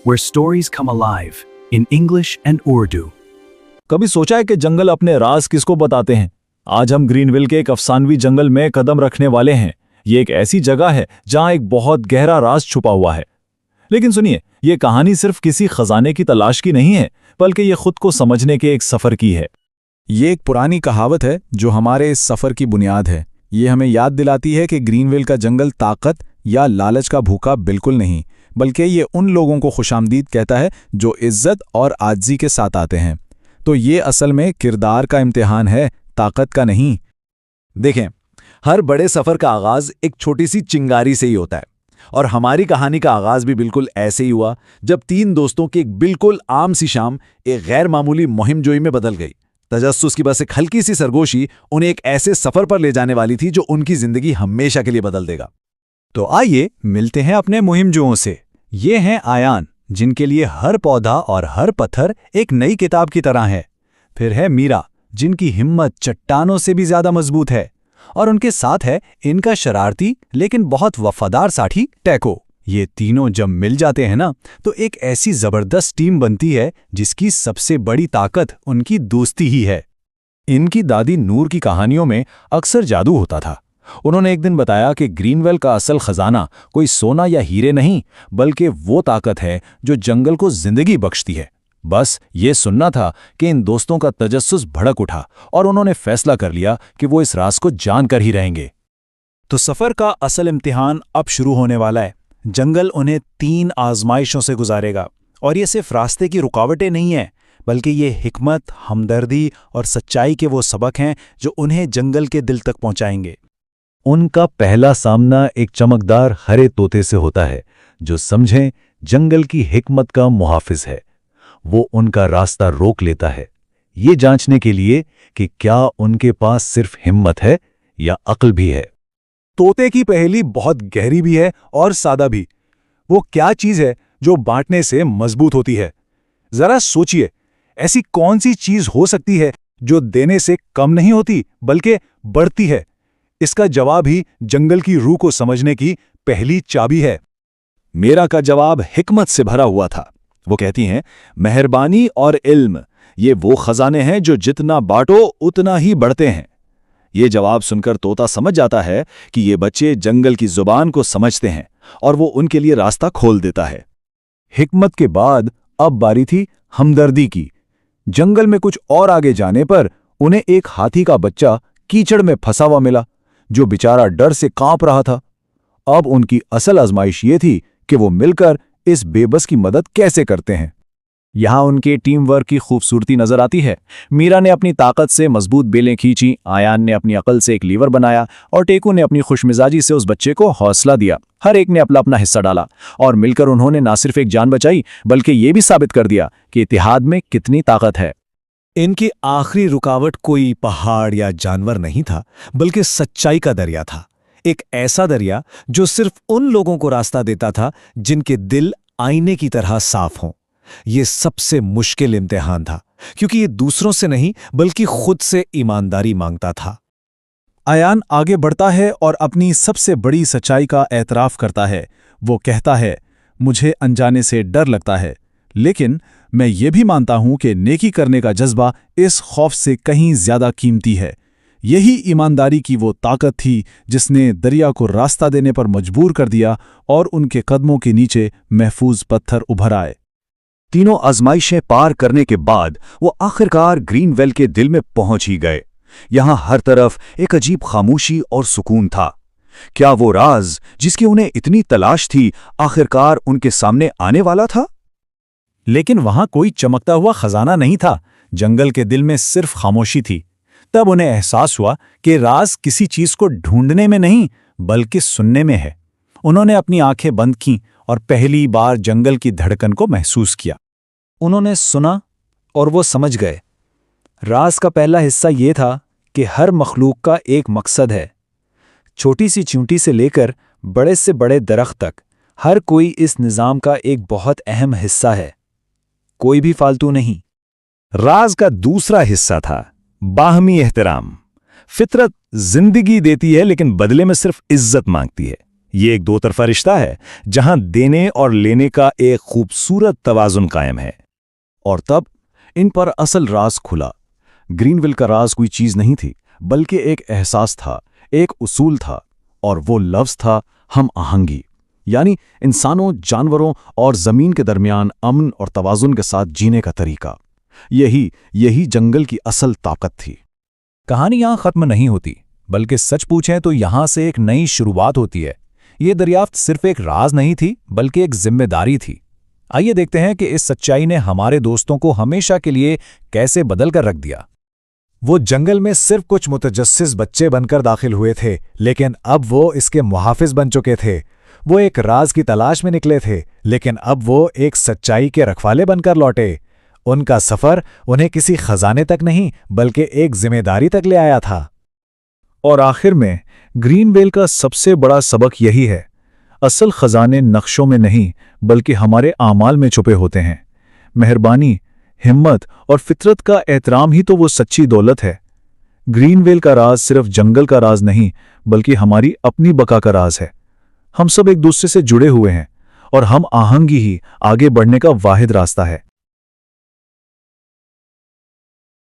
where stories come alive in English and Urdu. कभी सोचा है कि जंगल अपने राज किसको बताते हैं? आज हम ग्रीनविल के एक अफसानवी जंगल में कदम रखने वाले हैं। ये एक ऐसी जगह है जहां एक बहुत गहरा राज छुपा हुआ है। लेकिन सुनिए, ये कहानी सिर्फ किसी खजाने की तलाश की नहीं है, बल्कि ये खुद को समझने के एक सफर की है। ये एक पुरानी कहावत है जो हमारे इस सफर की बुनियाद है। ये हमें याद दिलाती है कि ग्रीनविल का जंगल ताकत या लालच का भूखा बिल्कुल नहीं, बल्कि ये उन लोगों को खुशामदीद कहता है जो इज्जत और आजिज़ी के साथ आते हैं। तो ये असल में किरदार का इम्तिहान है, ताकत का नहीं। देखें, हर बड़े सफर का आगाज एक छोटी सी चिंगारी से ही होता है, और हमारी कहानी का आगाज भी बिल्कुल ऐसे ही हुआ जब तीन दोस्तों की एक बिल्कुल आम सी शाम एक गैर मामूली मुहिमजोई में बदल गई। तजस्सुस की बस एक हल्की सी सरगोशी उन्हें एक ऐसे सफर पर ले जाने वाली थी जो उनकी जिंदगी हमेशा के लिए बदल देगा। तो आइए मिलते हैं अपने मुहिमजोओं से। ये हैं आयान, जिनके लिए हर पौधा और हर पत्थर एक नई किताब की तरह है। फिर है मीरा, जिनकी हिम्मत चट्टानों से भी ज्यादा मजबूत है। और उनके साथ है इनका शरारती लेकिन बहुत वफादार साथी टैको। ये तीनों जब मिल जाते हैं ना, तो एक ऐसी जबरदस्त टीम बनती है जिसकी सबसे बड़ी ताकत उनकी दोस्ती ही है। इनकी दादी नूर की कहानियों में अक्सर जादू होता था। उन्होंने एक दिन बताया कि ग्रीनविल का असल खजाना कोई सोना या हीरे नहीं, बल्कि वो ताकत है जो जंगल को जिंदगी बख्शती है। बस ये सुनना था कि इन दोस्तों का तजस्सुस भड़क उठा और उन्होंने फैसला कर लिया कि वो इस राज को जानकर ही रहेंगे। तो सफर का असल इम्तिहान अब शुरू होने वाला है। जंगल उन्हें 3 आजमाइशों से गुजारेगा, और ये सिर्फ रास्ते की रुकावटें नहीं हैं, बल्कि ये हिकमत, हमदर्दी और सच्चाई के वो सबक हैं जो उन्हें जंगल के दिल तक पहुंचाएंगे। उनका पहला सामना एक चमकदार हरे तोते से होता है, जो समझें जंगल की हिकमत का मुहाफिज है। वो उनका रास्ता रोक लेता है, ये जांचने के लिए कि क्या उनके पास सिर्फ हिम्मत है या अक्ल भी है। तोते की पहेली बहुत गहरी भी है और सादा भी। वो क्या चीज है जो बांटने से मजबूत होती है? जरा सोचिए, ऐसी कौन सी चीज हो सकती है जो देने से कम नहीं होती बल्कि बढ़ती है? इसका जवाब ही जंगल की रूह को समझने की पहली चाबी है। मेरा का जवाब हिकमत से भरा हुआ था। वो कहती हैं, मेहरबानी और इल्म ये वो खजाने हैं जो जितना बांटो उतना ही बढ़ते हैं। ये जवाब सुनकर तोता समझ जाता है कि ये बच्चे जंगल की जुबान को समझते हैं, और वो उनके लिए रास्ता खोल देता है। हिकमत के बाद अब बारी थी हमदर्दी की। जंगल में कुछ और आगे जाने पर उन्हें एक हाथी का बच्चा कीचड़ में फंसा हुआ मिला, जो बेचारा डर से कांप रहा था। अब उनकी असल आजमाइश ये थी कि वो मिलकर इस बेबस की मदद कैसे करते हैं। यहां उनके टीम वर्क की खूबसूरती नजर आती है। मीरा ने अपनी ताकत से मजबूत बेलें खींची, आयान ने अपनी अकल से एक लीवर बनाया, और टेकू ने अपनी खुशमिजाजी से उस बच्चे को हौसला दिया। हर एक ने अपना अपना हिस्सा डाला, और मिलकर उन्होंने ना सिर्फ एक जान बचाई, बल्कि ये भी साबित कर दिया कि इत्तेहाद में कितनी ताकत है। इनकी आखिरी रुकावट कोई पहाड़ या जानवर नहीं था, बल्कि सच्चाई का दरिया था। एक ऐसा दरिया जो सिर्फ उन लोगों को रास्ता देता था जिनके दिल आईने की तरह साफ हों। ये सबसे मुश्किल इम्तिहान था, क्योंकि ये दूसरों से नहीं बल्कि खुद से ईमानदारी मांगता था। आयान आगे बढ़ता है और अपनी सबसे बड़ी सच्चाई का एतराफ करता है। वो कहता है, मुझे अनजाने से डर लगता है, लेकिन मैं ये भी मानता हूं कि नेकी करने का जज्बा इस खौफ से कहीं ज्यादा कीमती है। यही ईमानदारी की वो ताकत थी जिसने दरिया को रास्ता देने पर मजबूर कर दिया, और उनके कदमों के नीचे महफूज पत्थर उभर आए। तीनों आजमाइशें पार करने के बाद वो आखिरकार ग्रीनविल के दिल में पहुंच ही गए। यहां हर तरफ एक अजीब खामोशी और सुकून था। क्या वो राज जिसकी उन्हें इतनी तलाश थी आखिरकार उनके सामने आने वाला था? लेकिन वहां कोई चमकता हुआ खजाना नहीं था। जंगल के दिल में सिर्फ खामोशी थी। तब उन्हें एहसास हुआ कि राज किसी चीज को ढूंढने में नहीं, बल्कि सुनने में है। उन्होंने अपनी आंखें बंद कीं और पहली बार जंगल की धड़कन को महसूस किया। उन्होंने सुना और वो समझ गए। राज का पहला हिस्सा ये था कि हर मखलूक का एक मकसद है। छोटी सी चींटी से लेकर बड़े से बड़े दरख्त तक, हर कोई इस निज़ाम का एक बहुत अहम हिस्सा है, कोई भी फालतू नहीं। राज का दूसरा हिस्सा था बाहमी एहतराम। फितरत जिंदगी देती है लेकिन बदले में सिर्फ इज्जत मांगती है। ये एक दो तरफा रिश्ता है जहां देने और लेने का एक खूबसूरत तवाजुन कायम है। और तब इन पर असल राज खुला। ग्रीनविल का राज कोई चीज नहीं थी, बल्कि एक एहसास था, एक उसूल था, और वो लफ्ज था हम आहंगी, यानी इंसानों, जानवरों और जमीन के दरमियान अमन और तवाजुन के साथ जीने का तरीका। यही जंगल की असल ताकत थी। कहानी यहां खत्म नहीं होती, बल्कि सच पूछें तो यहां से एक नई शुरुआत होती है। ये दरियाफ्त सिर्फ एक राज नहीं थी, बल्कि एक जिम्मेदारी थी। आइए देखते हैं कि इस सच्चाई ने हमारे दोस्तों को हमेशा के लिए कैसे बदल कर रख दिया। वो जंगल में सिर्फ कुछ मुतजस्सिस बच्चे बनकर दाखिल हुए थे, लेकिन अब वो इसके मुहाफिज बन चुके थे। वो एक राज की तलाश में निकले थे, लेकिन अब वो एक सच्चाई के रखवाले बनकर लौटे। उनका सफर उन्हें किसी खजाने तक नहीं, बल्कि एक जिम्मेदारी तक ले आया था। और आखिर में ग्रीनवेल का सबसे बड़ा सबक यही है, असल खजाने नक्शों में नहीं, बल्कि हमारे आमाल में छुपे होते हैं। मेहरबानी, हिम्मत और फितरत का एहतराम ही तो वो सच्ची दौलत है। ग्रीनवेल का राज सिर्फ जंगल का राज नहीं, बल्कि हमारी अपनी बका का राज है। हम सब एक दूसरे से जुड़े हुए हैं, और हम आहंगी ही आगे बढ़ने का वाहिद रास्ता है।